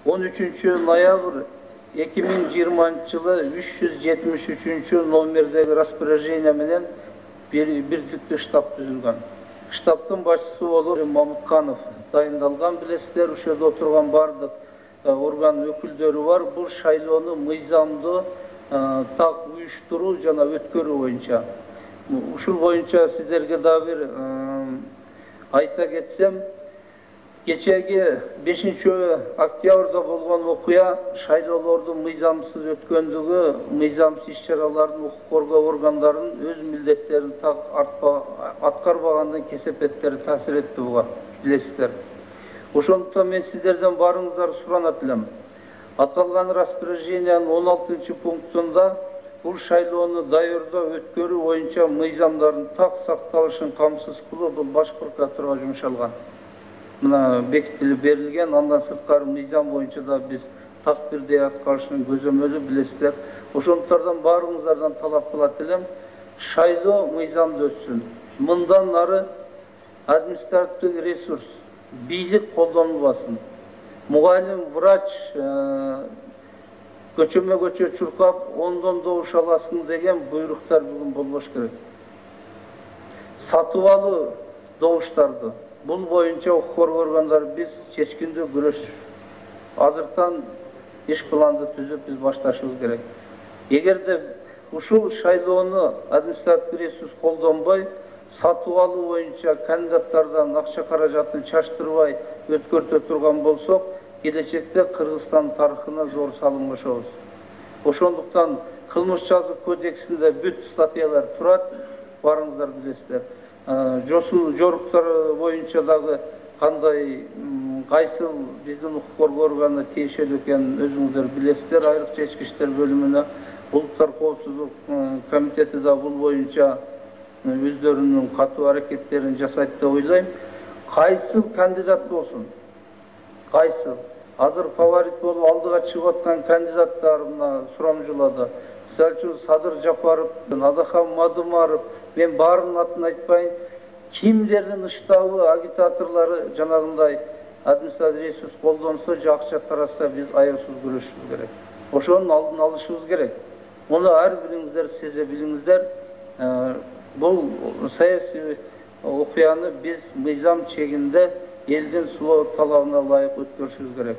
13-ноябрь 2020 жылы 373 номердегі распоряжение менен бирдиктүү штаб түзүлгөн. Штабтын башчысы болуп Мамытканов дайындалган, билесиздер. Ошодо отурган бардык орган өкүлдөрү бар. Бул шайлоону мыйзамдуу так уюштуруу жана өткөрүү боюнча. Ушул боюнча сиздерге да бир айта кетсем, кечеги 5-октябрда болгон окуя шайлоолордун мыйзамсыз өткөндүгү, мыйзамсыз иш-чаралардын укук коргоо органдарынын өз милдеттерин так аткарбагандан кесепеттери таасир этти буга, билесиздер. Ошондуктан мен сиздерден барыңыздарды суранат элем. Аталган распоряжениянын 16-пунктунда бул шайлоону даярдоо, өткөрүү боюнча мыйзамдардын так сакталышын камсыз кылуу бул Баш прокуратурага жумшалган. Мына бекитилип берилген, андан сырткары мыйзам боюнча да биз так бирдей аткарышын көзөмөлү, билесиздер. Ошондуктан баарыңыздардан талап кылат элем, шайлоо мыйзамдуу өтсүн. Мындан ары административдик ресурс, бийлик колдонулбасын. Мугалим, врач көчөмө-көчө чуркап, ондон добуш аласың деген буйруктар бүгүн болбош керек. Сатып алуу добуштарды бул боюнча укук коргоо органдары биз чечкиндүү күрөш азыртан иш планды түзүп биз башташыбыз керек. Эгерде ушул шайлоону административдик ресурс колдонбой, сатып алуу боюнча кандидаттардан акча каражатын чачтырбай өткөртө турган болсок, келечекте Кыргызстан тарыхына зор салым кошобуз. Ошондуктан кылмыш жазуу кодексинде бүт статьялар турат, барыңыздар билесиздер. Жоруктар боюнча дагы кандай, кайсыл биздин укук коргоо органына тиешелүү экенин өзүңүздөр билесиздер. Айрыкча ички иштер бөлүмүнө, улуттар коопсуздук комитети да бул боюнча өздөрүнүн катуу аракеттерин жасайт деп ойлойм. Кайсыл кандидат болсун, кайсыл азыр фаворит болуп алдыга чыгып аткан кандидаттар мына сурамжылады. Мисалы үчүн Садыр Жапаров, Адахан Мадымаров, мен баарынын атын айтпайын, кимдердин ыштабы, агитаторлору жанагындай административдик ресурс колдонсо же акча таратса, биз аябсыз күрөшүбүз керек. Ошонун алдын алышыбыз керек. Муну ар бириңиздер сезе билиңиздер. Бул саясий окуяны биз мыйзам чегинде элдин сулоо талабына ылайык өткөрүшүбүз керек.